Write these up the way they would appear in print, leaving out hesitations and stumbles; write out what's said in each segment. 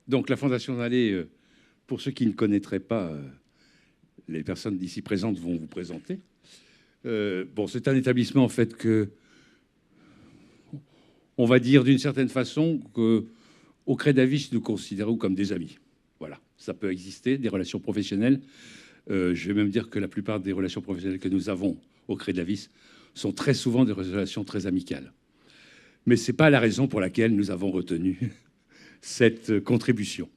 Donc la Fondation Vallée, pour ceux qui ne connaîtraient pas, les personnes d'ici présentes vont vous présenter. Bon, c'est un établissement en fait que, on va dire d'une certaine façon qu'au Crédavis, nous considérons comme des amis. Voilà, ça peut exister, des relations professionnelles. Je vais même dire que la plupart des relations professionnelles que nous avons au Crédavis sont très souvent des relations très amicales. Mais ce n'est pas la raison pour laquelle nous avons retenu cette contribution.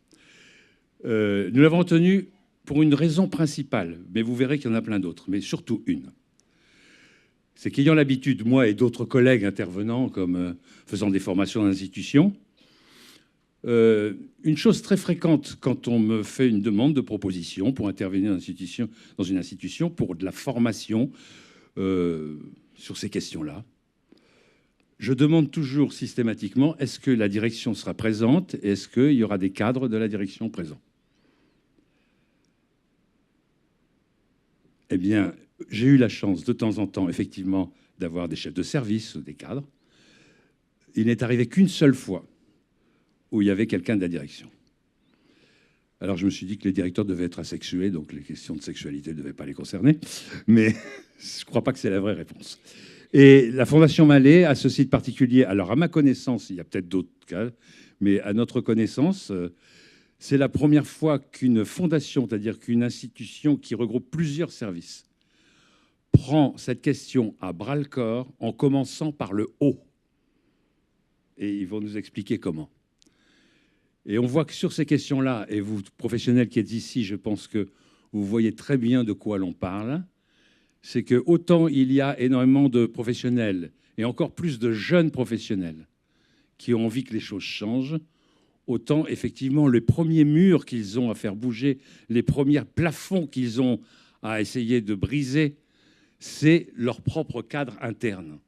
Nous l'avons retenue pour une raison principale, mais vous verrez qu'il y en a plein d'autres, mais surtout une. C'est qu'ayant l'habitude, moi et d'autres collègues intervenants, comme faisant des formations dans l'institution, une chose très fréquente quand on me fait une demande de proposition pour intervenir dans une institution pour de la formation sur ces questions-là, je demande toujours systématiquement est-ce que la direction sera présente et est-ce qu'il y aura des cadres de la direction présents. Eh bien, j'ai eu la chance de temps en temps, effectivement, d'avoir des chefs de service ou des cadres. Il n'est arrivé qu'une seule fois où il y avait quelqu'un de la direction. Alors je me suis dit que les directeurs devaient être asexués, donc les questions de sexualité ne devaient pas les concerner, mais je ne crois pas que c'est la vraie réponse. Et la Fondation Vallée a ce site particulier. Alors à ma connaissance, il y a peut-être d'autres cas, mais à notre connaissance, c'est la première fois qu'une fondation, c'est-à-dire qu'une institution qui regroupe plusieurs services, prend cette question à bras-le-corps en commençant par le haut. Et ils vont nous expliquer comment. Et on voit que sur ces questions-là, et vous, professionnels qui êtes ici, je pense que vous voyez très bien de quoi l'on parle, c'est que autant il y a énormément de professionnels, et encore plus de jeunes professionnels, qui ont envie que les choses changent, autant effectivement les premiers murs qu'ils ont à faire bouger, les premiers plafonds qu'ils ont à essayer de briser, c'est leur propre cadre interne.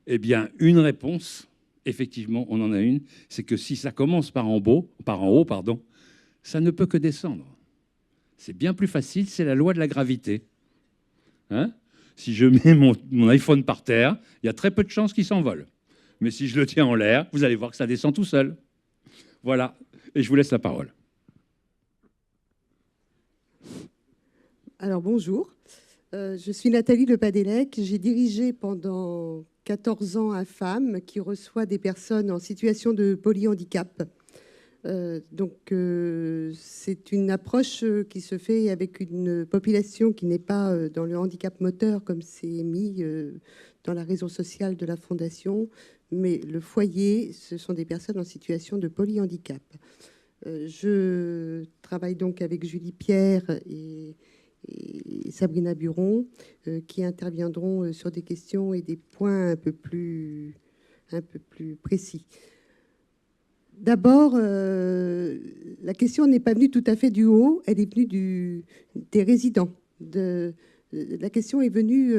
Eh bien, une réponse, effectivement, on en a une, c'est que si ça commence par en haut, ça ne peut que descendre. C'est bien plus facile, c'est la loi de la gravité. Hein? Si je mets mon iPhone par terre, il y a très peu de chances qu'il s'envole. Mais si je le tiens en l'air, vous allez voir que ça descend tout seul. Voilà, et je vous laisse la parole. Alors bonjour, je suis Nathalie Lepadélec. J'ai dirigé pendant 14 ans un FAM qui reçoit des personnes en situation de polyhandicap. C'est une approche qui se fait avec une population qui n'est pas dans le handicap moteur comme c'est mis dans la raison sociale de la Fondation, mais le foyer, ce sont des personnes en situation de polyhandicap. Je travaille donc avec Julie Pierre et Sabrina Buron qui interviendront sur des questions et des points un peu plus précis. D'abord, la question n'est pas venue tout à fait du haut, elle est venue des résidents. La question est venue,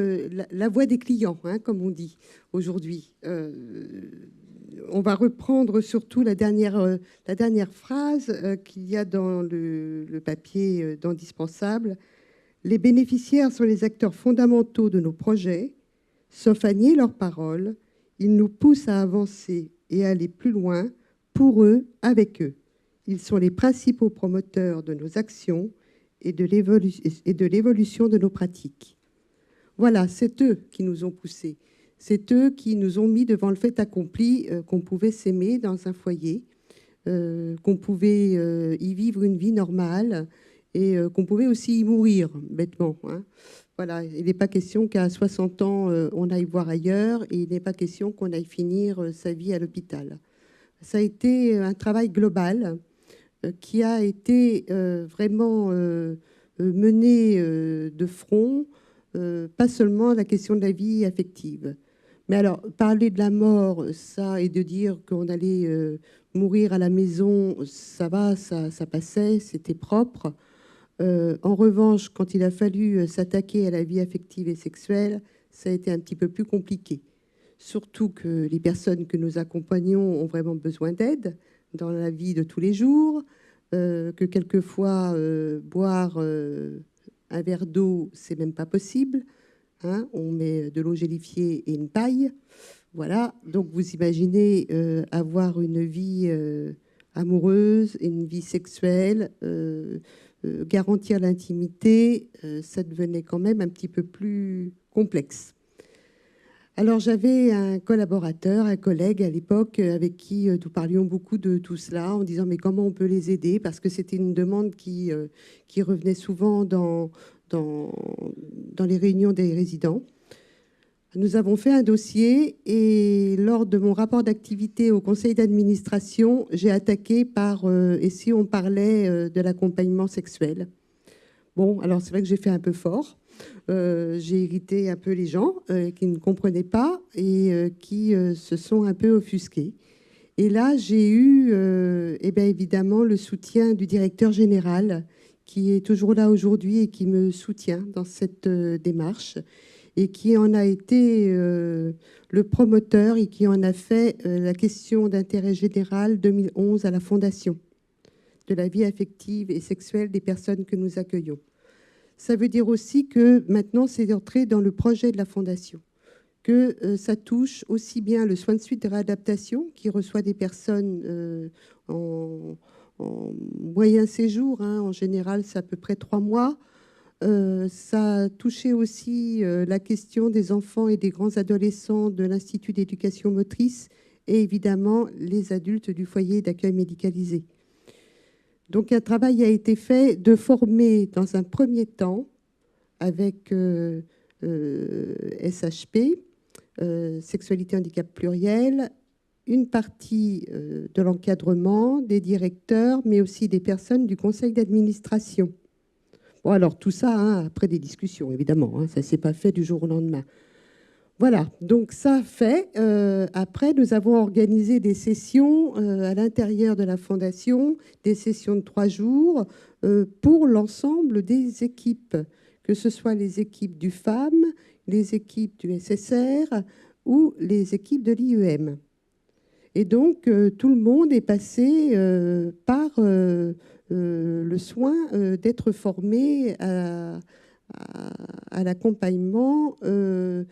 la voix des clients, hein, comme on dit aujourd'hui. On va reprendre surtout la dernière phrase qu'il y a dans le papier d'Indispensable. Les bénéficiaires sont les acteurs fondamentaux de nos projets. Sauf à nier leurs paroles, ils nous poussent à avancer et à aller plus loin, pour eux, avec eux. Ils sont les principaux promoteurs de nos actions et de l'évolution de nos pratiques. Voilà, c'est eux qui nous ont poussés. C'est eux qui nous ont mis devant le fait accompli qu'on pouvait s'aimer dans un foyer, qu'on pouvait y vivre une vie normale et qu'on pouvait aussi y mourir, bêtement. Hein. Voilà, il n'est pas question qu'à 60 ans, on aille voir ailleurs et il n'est pas question qu'on aille finir sa vie à l'hôpital. Ça a été un travail global qui a été vraiment mené de front, pas seulement la question de la vie affective. Mais alors, parler de la mort, ça, et de dire qu'on allait mourir à la maison, ça va, ça passait, c'était propre. En revanche, quand il a fallu s'attaquer à la vie affective et sexuelle, ça a été un petit peu plus compliqué. Surtout que les personnes que nous accompagnons ont vraiment besoin d'aide dans la vie de tous les jours, que quelquefois boire un verre d'eau, c'est même pas possible. Hein, on met de l'eau gélifiée et une paille. Voilà, donc vous imaginez avoir une vie amoureuse, une vie sexuelle, garantir l'intimité, ça devenait quand même un petit peu plus complexe. Alors j'avais un collaborateur, un collègue à l'époque avec qui nous parlions beaucoup de tout cela en disant mais comment on peut les aider, parce que c'était une demande qui revenait souvent dans les réunions des résidents. Nous avons fait un dossier et lors de mon rapport d'activité au conseil d'administration, j'ai attaqué par et si on parlait de l'accompagnement sexuel. Bon, alors c'est vrai que j'ai fait un peu fort. J'ai irrité un peu les gens qui ne comprenaient pas et qui se sont un peu offusqués. Et là, j'ai eu eh bien, évidemment le soutien du directeur général qui est toujours là aujourd'hui et qui me soutient dans cette démarche et qui en a été le promoteur et qui en a fait la question d'intérêt général 2011 à la Fondation de la vie affective et sexuelle des personnes que nous accueillons. Ça veut dire aussi que maintenant, c'est entré dans le projet de la Fondation, que ça touche aussi bien le soin de suite de réadaptation, qui reçoit des personnes en moyen séjour, hein, en général, c'est à peu près 3 mois. Ça a touché aussi la question des enfants et des grands adolescents de l'Institut d'éducation motrice et évidemment les adultes du foyer d'accueil médicalisé. Donc un travail a été fait de former dans un premier temps avec SHP, Sexualité Handicap Pluriel, une partie de l'encadrement, des directeurs, mais aussi des personnes du conseil d'administration. Bon, alors tout ça, hein, après des discussions, évidemment, hein, ça ne s'est pas fait du jour au lendemain. Voilà, donc ça fait. Après, nous avons organisé des sessions à l'intérieur de la Fondation, des sessions de 3 jours pour l'ensemble des équipes, que ce soit les équipes du FAM, les équipes du SSR ou les équipes de l'IEM. Et donc, tout le monde est passé par le soin d'être formé à l'accompagnement de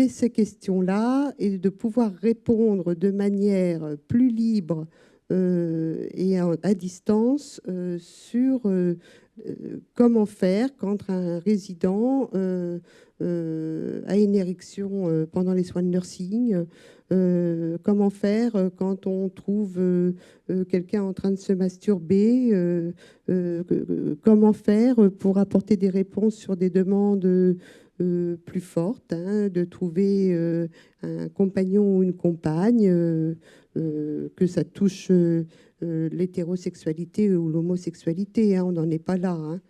ces questions-là et de pouvoir répondre de manière plus libre et à distance sur comment faire quand un résident a une érection pendant les soins de nursing, comment faire quand on trouve quelqu'un en train de se masturber, comment faire pour apporter des réponses sur des demandes plus fortes, hein, de trouver un compagnon ou une compagne, que ça touche l'hétérosexualité ou l'homosexualité, hein, on n'en est pas là, hein.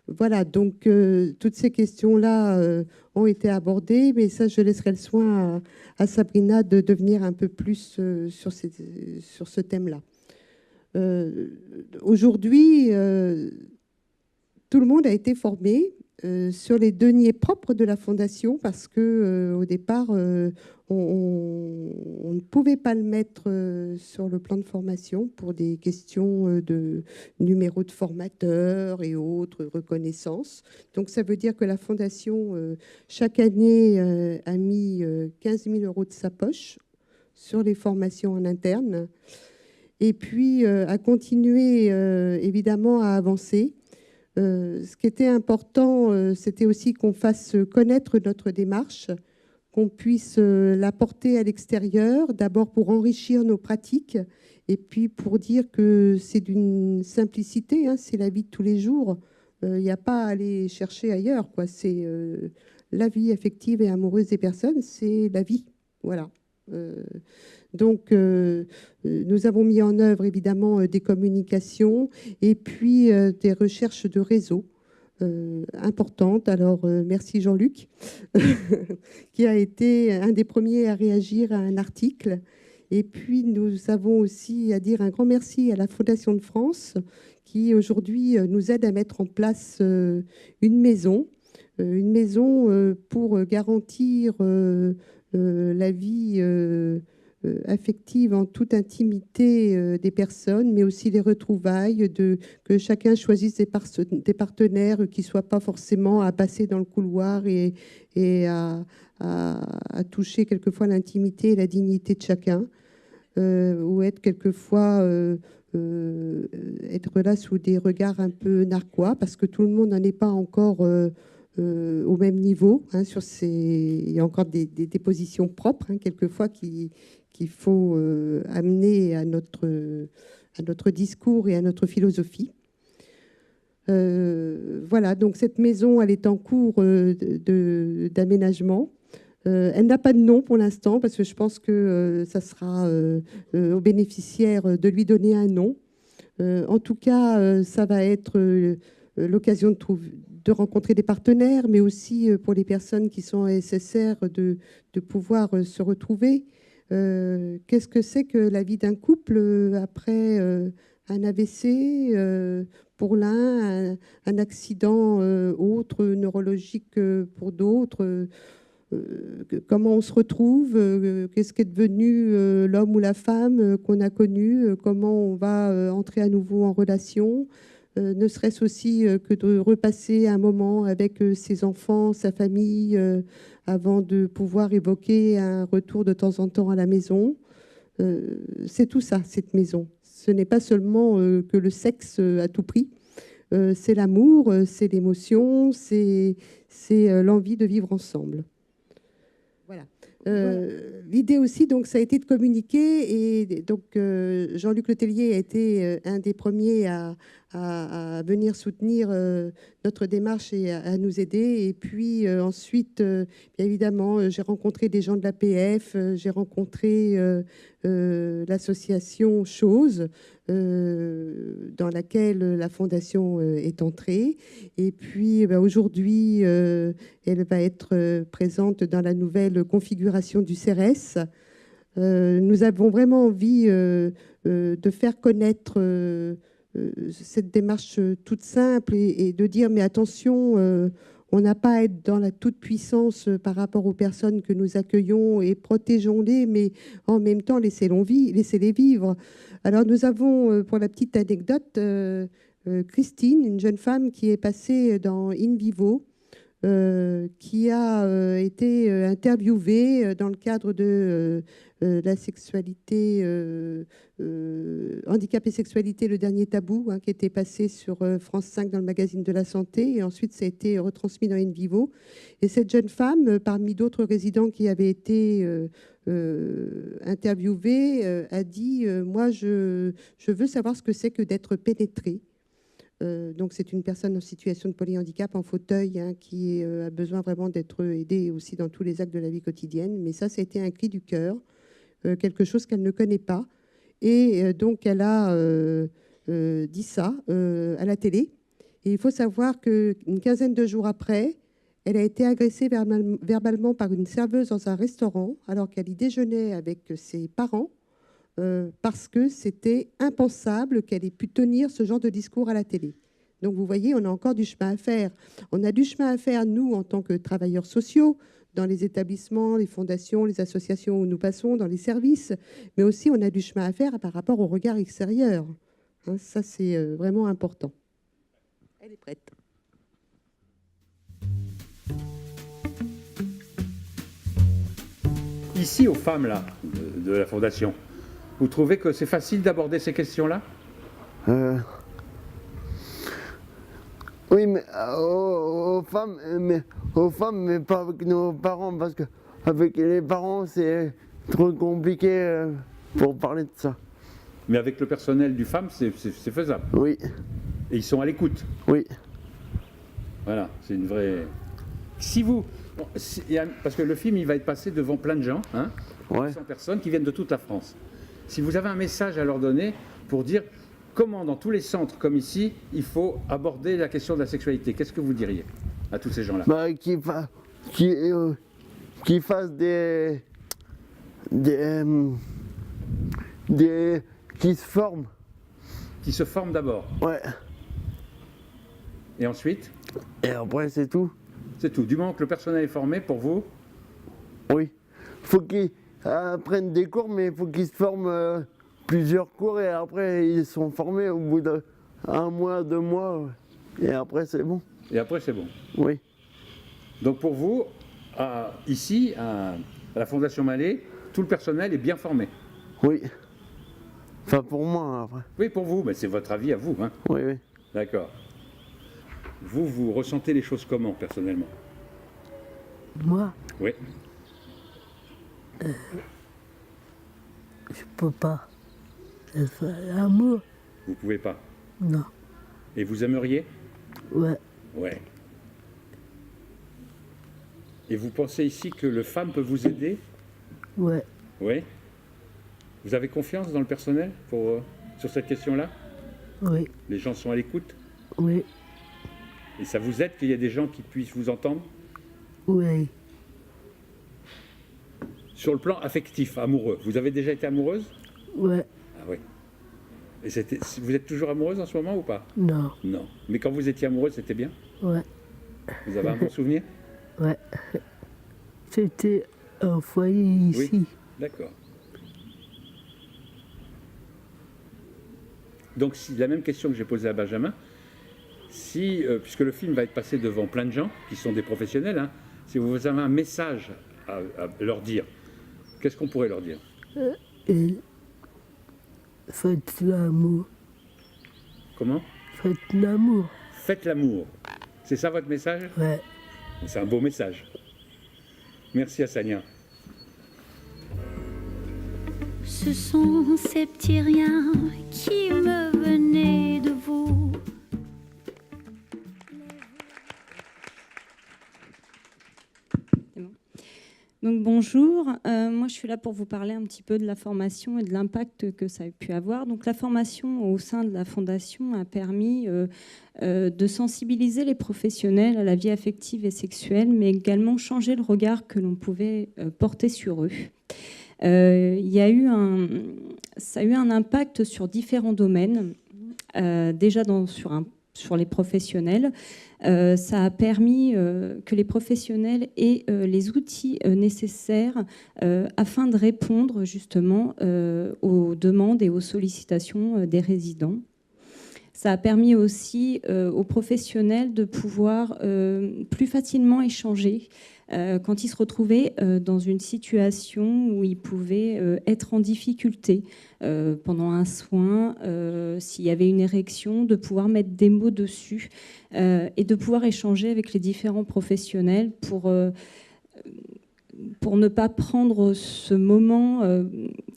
Voilà, donc toutes ces questions-là ont été abordées, mais ça, je laisserai le soin à Sabrina de devenir un peu plus sur ce thème-là. Aujourd'hui, tout le monde a été formé sur les deniers propres de la Fondation parce que au départ, on ne pouvait pas le mettre sur le plan de formation pour des questions de numéro de formateur et autres reconnaissances. Donc ça veut dire que la Fondation, chaque année, a mis 15 000 € de sa poche sur les formations en interne et puis a continué évidemment à avancer. Ce qui était important, c'était aussi qu'on fasse connaître notre démarche, qu'on puisse la porter à l'extérieur, d'abord pour enrichir nos pratiques, et puis pour dire que c'est d'une simplicité, hein, c'est la vie de tous les jours. Il n'y a pas à aller chercher ailleurs, quoi. C'est la vie affective et amoureuse des personnes, c'est la vie. Voilà. Donc, nous avons mis en œuvre évidemment des communications et puis des recherches de réseau importantes. Alors, merci Jean-Luc, qui a été un des premiers à réagir à un article. Et puis, nous avons aussi à dire un grand merci à la Fondation de France, qui aujourd'hui nous aide à mettre en place une maison pour garantir la vie affective en toute intimité des personnes, mais aussi les retrouvailles, que chacun choisisse des partenaires qui ne soient pas forcément à passer dans le couloir et à toucher quelquefois l'intimité et la dignité de chacun. ou être quelquefois être là sous des regards un peu narquois, parce que tout le monde n'en est pas encore au même niveau. Hein, il y a encore des positions propres, hein, quelquefois, qu'il faut amener à notre discours et à notre philosophie. Voilà, donc cette maison, elle est en cours d'aménagement. Elle n'a pas de nom pour l'instant, parce que je pense que ça sera aux bénéficiaires de lui donner un nom. En tout cas, ça va être l'occasion de rencontrer des partenaires, mais aussi pour les personnes qui sont à SSR de pouvoir se retrouver. Qu'est-ce que c'est que la vie d'un couple après un AVC pour l'un, un accident autre, neurologique pour d'autres, comment on se retrouve, qu'est-ce qui est devenu l'homme ou la femme qu'on a connu, comment on va entrer à nouveau en relation, ne serait-ce aussi que de repasser un moment avec ses enfants, sa famille, avant de pouvoir évoquer un retour de temps en temps à la maison. C'est tout ça, cette maison. Ce n'est pas seulement que le sexe à tout prix. C'est l'amour, c'est l'émotion, c'est l'envie de vivre ensemble. Voilà. L'idée aussi, donc, ça a été de communiquer, et donc Jean-Luc Letellier a été un des premiers à venir soutenir notre démarche et à nous aider. Et puis ensuite, bien évidemment, j'ai rencontré des gens de l'APF, j'ai rencontré l'association Chose, dans laquelle la fondation est entrée. Et puis aujourd'hui, elle va être présente dans la nouvelle configuration du CERES. Nous avons vraiment envie de faire connaître cette démarche toute simple et de dire, mais attention, on n'a pas à être dans la toute-puissance par rapport aux personnes que nous accueillons, et protégeons-les, mais en même temps, laissez-les vivre. Alors nous avons, pour la petite anecdote, Christine, une jeune femme qui est passée dans In Vivo, qui a été interviewée dans le cadre de la sexualité, handicap et sexualité, le dernier tabou, hein, qui était passé sur France 5 dans le magazine de la santé, et ensuite ça a été retransmis dans In Vivo. Et cette jeune femme, parmi d'autres résidents qui avaient été interviewés, a dit moi je veux savoir ce que c'est que d'être pénétrée. Donc c'est une personne en situation de polyhandicap, en fauteuil, hein, qui a besoin vraiment d'être aidée aussi dans tous les actes de la vie quotidienne. Mais ça a été un cri du cœur, quelque chose qu'elle ne connaît pas. Et donc elle a dit ça à la télé. Et il faut savoir qu'une quinzaine de jours après, elle a été agressée verbalement par une serveuse dans un restaurant, alors qu'elle y déjeunait avec ses parents. Parce que c'était impensable qu'elle ait pu tenir ce genre de discours à la télé. Donc vous voyez, on a encore du chemin à faire. On a du chemin à faire, nous, en tant que travailleurs sociaux, dans les établissements, les fondations, les associations où nous passons, dans les services, mais aussi on a du chemin à faire par rapport au regard extérieur. Hein, ça, c'est vraiment important. Elle est prête. Ici, aux femmes là, de la Fondation, vous trouvez que c'est facile d'aborder ces questions-là ? Oui, mais aux femmes, mais pas avec nos parents, parce qu'avec les parents, c'est trop compliqué pour parler de ça. Mais avec le personnel du FAM, c'est faisable. Oui. Et ils sont à l'écoute. Oui. Voilà, c'est une vraie... Si vous... Bon, parce que le film, il va être passé devant plein de gens, hein, Ouais. 100 personnes qui viennent de toute la France. Si vous avez un message à leur donner pour dire comment, dans tous les centres comme ici, il faut aborder la question de la sexualité, qu'est-ce que vous diriez à tous ces gens-là ? Bah, qu'ils fassent qui se forment. Qui se forment d'abord. Ouais. Et ensuite ? Et après, c'est tout. C'est tout. Du moment que le personnel est formé, pour vous ? Oui. Faut qu'ils prennent des cours, mais il faut qu'ils se forment plusieurs cours, et après, ils sont formés au bout d'1 mois, 2 mois, et après, c'est bon. Et après, c'est bon. Oui. Donc pour vous, ici, à la Fondation Mallet, tout le personnel est bien formé. Oui. Enfin, pour moi, après. Oui, pour vous, mais c'est votre avis à vous. Hein. Oui, oui. D'accord. Vous ressentez les choses comment, personnellement? Moi, Oui. je peux pas. L'amour, Vous pouvez pas. non. Et vous aimeriez? Ouais, Ouais. Et vous pensez ici que le FAM peut vous aider? ouais, Oui. Vous avez confiance dans le personnel sur cette question-là? oui, Les gens sont à l'écoute? oui, Et ça vous aide qu'il y ait des gens qui puissent vous entendre? oui. Sur le plan affectif, amoureux, vous avez déjà été amoureuse? Ouais, Ah oui. Et vous êtes toujours amoureuse en ce moment ou pas? non, Non. Mais quand vous étiez amoureuse, c'était bien? ouais, Vous avez un bon souvenir? ouais. C'était un foyer ici. Oui. D'accord. Donc, la même question que j'ai posée à Benjamin, puisque le film va être passé devant plein de gens qui sont des professionnels, hein, si vous avez un message à leur dire, qu'est-ce qu'on pourrait leur dire? Et faites l'amour. Comment? Faites l'amour. Faites l'amour. C'est ça votre message? Ouais. C'est un beau message. Merci à Sania. Ce sont ces petits riens qui me venaient de vous. Donc bonjour, moi je suis là pour vous parler un petit peu de la formation et de l'impact que ça a pu avoir. Donc la formation au sein de la Fondation a permis de sensibiliser les professionnels à la vie affective et sexuelle, mais également changer le regard que l'on pouvait porter sur eux. Ça a eu un impact sur différents domaines, déjà sur les professionnels. Ça a permis que les professionnels aient les outils nécessaires afin de répondre justement aux demandes et aux sollicitations des résidents. Ça a permis aussi aux professionnels de pouvoir plus facilement échanger quand ils se retrouvaient dans une situation où ils pouvaient être en difficulté pendant un soin, s'il y avait une érection, de pouvoir mettre des mots dessus et de pouvoir échanger avec les différents professionnels pour ne pas prendre ce moment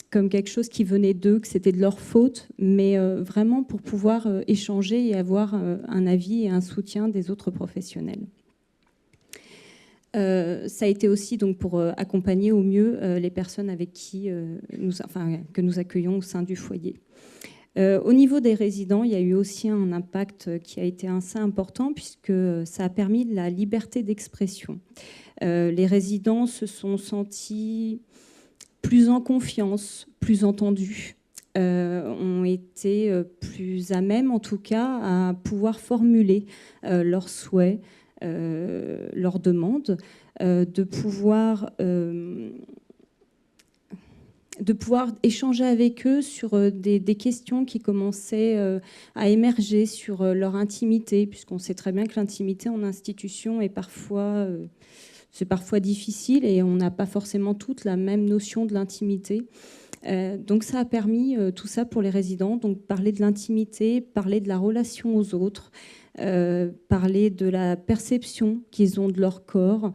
comme quelque chose qui venait d'eux, que c'était de leur faute, mais vraiment pour pouvoir échanger et avoir un avis et un soutien des autres professionnels. Ça a été aussi donc pour accompagner au mieux les personnes avec qui que nous accueillons au sein du foyer. Au niveau des résidents, il y a eu aussi un impact qui a été assez important puisque ça a permis de la liberté d'expression. Les résidents se sont sentis plus en confiance, plus entendus, ont été plus à même en tout cas à pouvoir formuler leurs souhaits, leurs demandes, de pouvoir échanger avec eux sur des questions qui commençaient à émerger sur leur intimité, puisqu'on sait très bien que l'intimité en institution est c'est parfois difficile et on n'a pas forcément toute la même notion de l'intimité. Donc ça a permis tout ça pour les résidents, donc parler de l'intimité, parler de la relation aux autres, parler de la perception qu'ils ont de leur corps,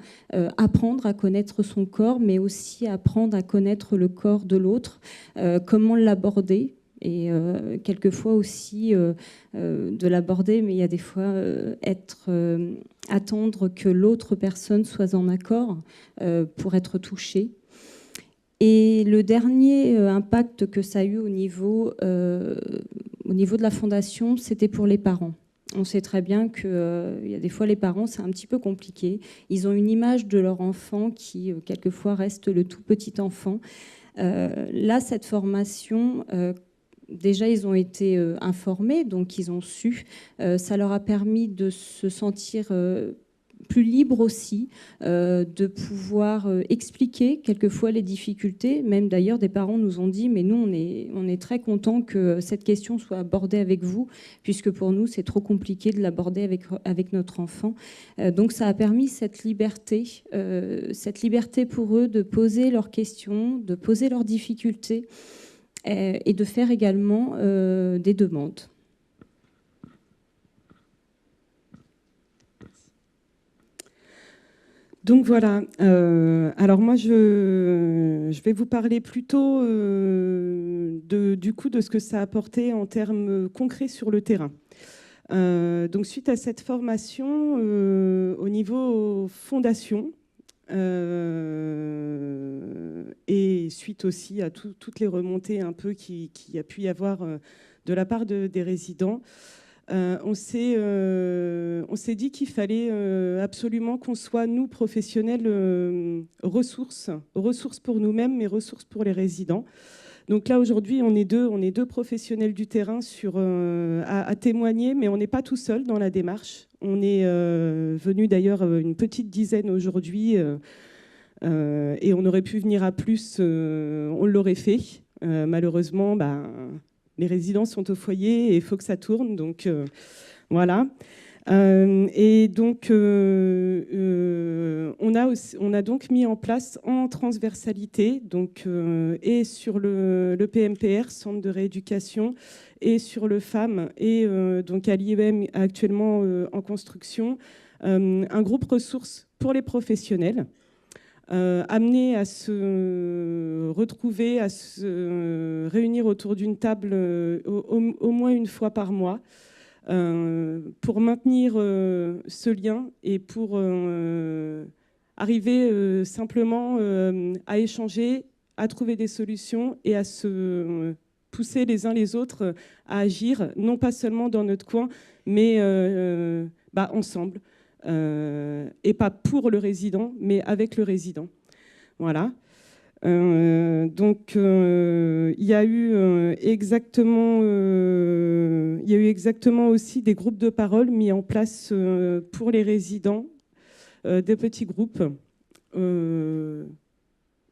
apprendre à connaître son corps, mais aussi apprendre à connaître le corps de l'autre, comment l'aborder. Et quelquefois aussi de l'aborder, mais il y a des fois attendre que l'autre personne soit en accord pour être touchée. Et le dernier impact que ça a eu au niveau de la Fondation, c'était pour les parents. On sait très bien qu'il y a des fois les parents, c'est un petit peu compliqué. Ils ont une image de leur enfant qui, quelquefois, reste le tout petit enfant. Là, cette formation... Déjà, ils ont été informés, donc ils ont su. Ça leur a permis de se sentir plus libres aussi, de pouvoir expliquer quelquefois les difficultés. Même d'ailleurs, des parents nous ont dit, mais nous, on est très contents que cette question soit abordée avec vous, puisque pour nous, c'est trop compliqué de l'aborder avec notre enfant. Donc ça a permis cette liberté pour eux de poser leurs questions, de poser leurs difficultés, et de faire également des demandes. Donc voilà, alors moi je vais vous parler plutôt du coup de ce que ça a apporté en termes concrets sur le terrain. Donc suite à cette formation au niveau fondation et suite aussi à toutes les remontées un peu qui a pu y avoir de la part des résidents, on s'est dit qu'il fallait absolument qu'on soit, nous, professionnels, ressources pour nous-mêmes, mais ressources pour les résidents. Donc là, aujourd'hui, on est deux professionnels du terrain à témoigner, mais on n'est pas tout seul dans la démarche. On est venu d'ailleurs une petite dizaine aujourd'hui, et on aurait pu venir à plus, on l'aurait fait. Malheureusement, les résidents sont au foyer et il faut que ça tourne, donc voilà. Et donc, on a donc mis en place en transversalité, donc, et sur le PMPR, Centre de rééducation, et sur le FAM, et donc à l'IEM actuellement en construction, un groupe ressources pour les professionnels. Amenés à se retrouver, à se réunir autour d'une table au moins une fois par mois pour maintenir ce lien et pour arriver simplement à échanger, à trouver des solutions et à se pousser les uns les autres à agir, non pas seulement dans notre coin, mais ensemble. Et pas pour le résident, mais avec le résident. Voilà. Donc, il y a eu exactement aussi des groupes de parole mis en place pour les résidents, des petits groupes,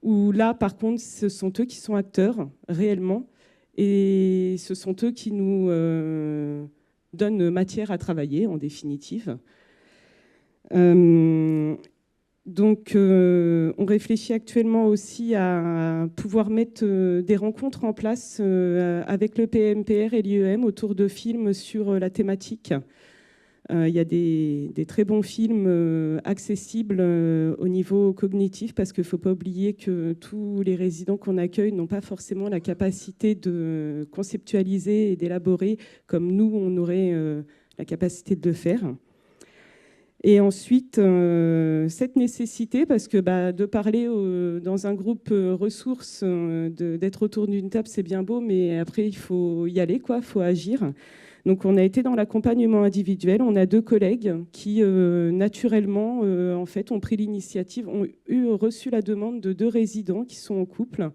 où là, par contre, ce sont eux qui sont acteurs, réellement, et ce sont eux qui nous donnent matière à travailler, en définitive. Donc, on réfléchit actuellement aussi à pouvoir mettre des rencontres en place avec le PMPR et l'IEM autour de films sur la thématique. Il y a des très bons films accessibles au niveau cognitif, parce qu'il ne faut pas oublier que tous les résidents qu'on accueille n'ont pas forcément la capacité de conceptualiser et d'élaborer comme nous, on aurait la capacité de le faire. Et ensuite, cette nécessité, parce que de parler dans un groupe ressources, d'être autour d'une table, c'est bien beau, mais après, il faut y aller, il faut agir. Donc, on a été dans l'accompagnement individuel. On a 2 collègues qui, naturellement, en fait, ont pris l'initiative, ont reçu la demande de 2 résidents qui sont en couple,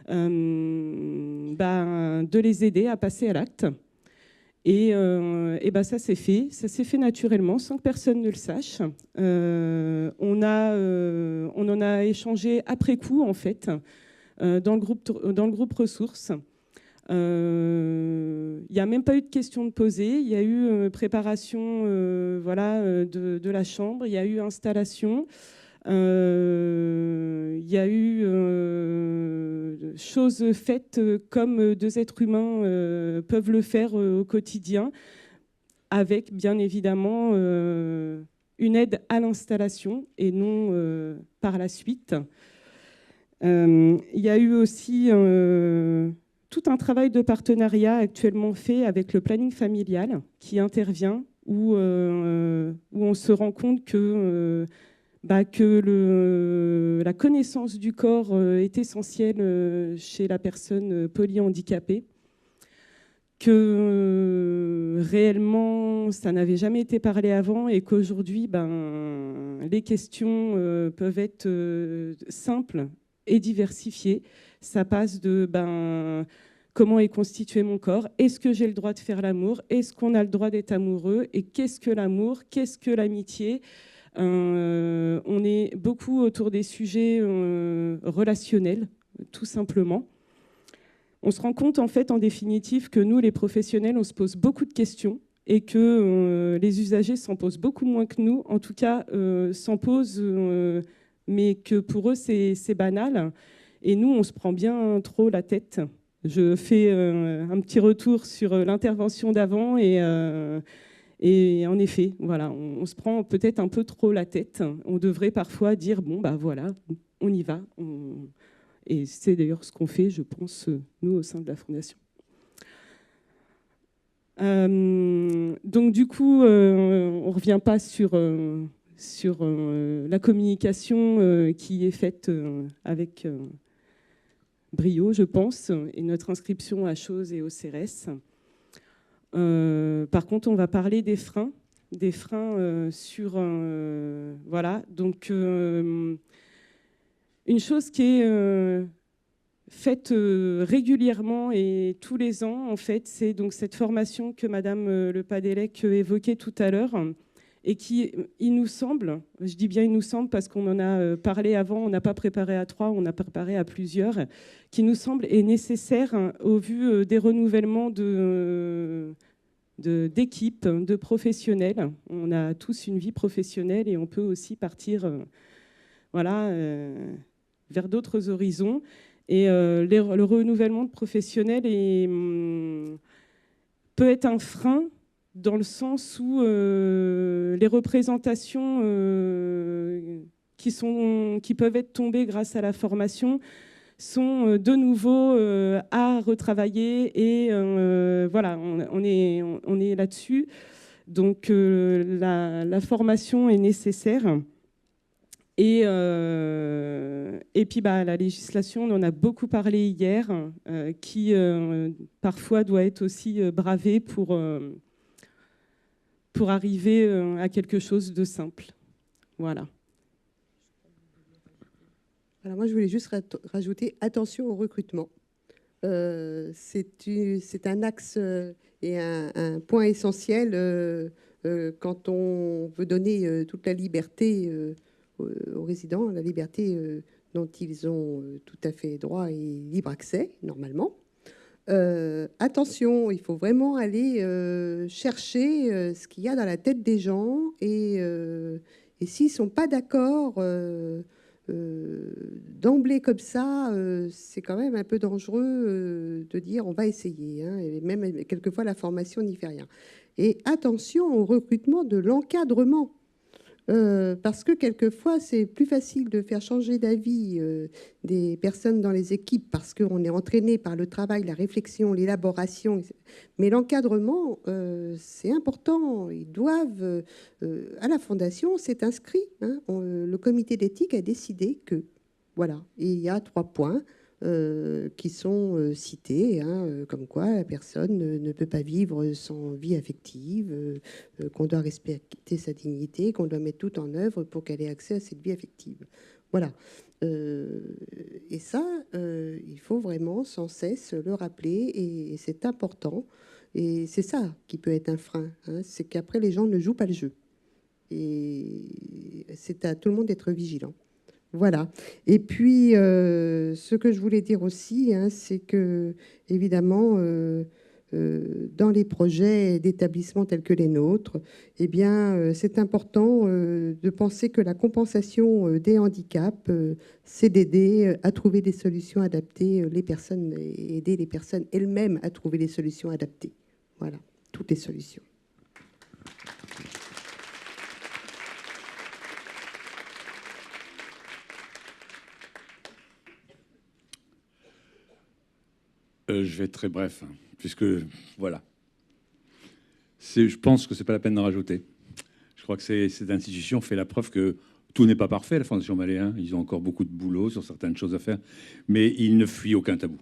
de les aider à passer à l'acte. Et ça s'est fait naturellement, sans que personne ne le sache. On en a échangé après coup, en fait, dans le groupe ressources. Il n'y a même pas eu de questions de poser. Il y a eu préparation de la chambre, il y a eu installation. Il y a eu choses faites comme 2 êtres humains peuvent le faire au quotidien, avec bien évidemment une aide à l'installation et non par la suite. Il y a eu aussi tout un travail de partenariat actuellement fait avec le planning familial qui intervient, où on se rend compte que la connaissance du corps est essentielle chez la personne polyhandicapée, que réellement ça n'avait jamais été parlé avant et qu'aujourd'hui les questions peuvent être simples et diversifiées. Ça passe de comment est constitué mon corps, est-ce que j'ai le droit de faire l'amour, est-ce qu'on a le droit d'être amoureux, et qu'est-ce que l'amour, qu'est-ce que l'amitié. On est beaucoup autour des sujets relationnels, tout simplement. On se rend compte, en fait, en définitive, que nous, les professionnels, on se pose beaucoup de questions et que les usagers s'en posent beaucoup moins que nous. En tout cas, s'en posent, mais que pour eux, c'est banal. Et nous, on se prend bien trop la tête. je fais un petit retour sur l'intervention d'avant et en effet, voilà, on se prend peut-être un peu trop la tête. On devrait parfois dire bon bah voilà, on y va. Et c'est d'ailleurs ce qu'on fait, je pense, nous au sein de la Fondation. Donc du coup, on ne revient pas sur la communication qui est faite avec brio, je pense, et notre inscription à choses et au CRS. Par contre, on va parler des freins sur... voilà, donc une chose qui est faite régulièrement et tous les ans, en fait, c'est donc cette formation que Madame Le Padellec évoquait tout à l'heure et qui, il nous semble, je dis bien il nous semble parce qu'on en a parlé avant, on n'a pas préparé à 3, on a préparé à plusieurs, qui nous semble est nécessaire au vu des renouvellements d'équipes, de professionnels. On a tous une vie professionnelle et on peut aussi partir voilà, vers d'autres horizons. Et le renouvellement de professionnels peut être un frein dans le sens où les représentations qui peuvent être tombées grâce à la formation sont de nouveau à retravailler. Et voilà, on est là-dessus. Donc la formation est nécessaire. Et puis la législation, on en a beaucoup parlé hier, qui parfois doit être aussi bravée pour arriver à quelque chose de simple. Voilà. Alors moi, je voulais juste rajouter attention au recrutement. C'est un axe et un point essentiel quand on veut donner toute la liberté aux résidents, la liberté dont ils ont tout à fait droit et libre accès, normalement. Attention, il faut vraiment aller chercher ce qu'il y a dans la tête des gens et s'ils ne sont pas d'accord d'emblée comme ça, c'est quand même un peu dangereux de dire on va essayer. Hein, et même quelquefois, la formation n'y fait rien. Et attention au recrutement de l'encadrement. Parce que quelquefois, c'est plus facile de faire changer d'avis des personnes dans les équipes parce qu'on est entraîné par le travail, la réflexion, l'élaboration. Mais l'encadrement, c'est important. Ils doivent, à la Fondation, c'est inscrit. Hein, le comité d'éthique a décidé que, voilà, il y a 3 points qui sont cités, hein, comme quoi la personne ne peut pas vivre sans vie affective, qu'on doit respecter sa dignité, qu'on doit mettre tout en œuvre pour qu'elle ait accès à cette vie affective. Voilà. Et ça, il faut vraiment sans cesse le rappeler, et c'est important. Et c'est ça qui peut être un frein, hein, c'est qu'après les gens ne jouent pas le jeu. Et c'est à tout le monde d'être vigilant. Voilà. Et puis, ce que je voulais dire aussi, hein, c'est que, évidemment, dans les projets d'établissements tels que les nôtres, eh bien, c'est important de penser que la compensation des handicaps, c'est d'aider à trouver des solutions adaptées, les personnes, et aider les personnes elles-mêmes à trouver les solutions adaptées. Voilà, toutes les solutions. Je vais être très bref, hein, puisque, voilà. Je pense que ce n'est pas la peine d'en rajouter. Je crois que cette institution fait la preuve que tout n'est pas parfait, la Fondation Vallée. Hein. Ils ont encore beaucoup de boulot sur certaines choses à faire, mais ils ne fuient aucun tabou.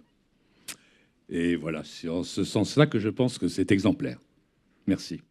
Et voilà, c'est en ce sens-là que je pense que c'est exemplaire. Merci.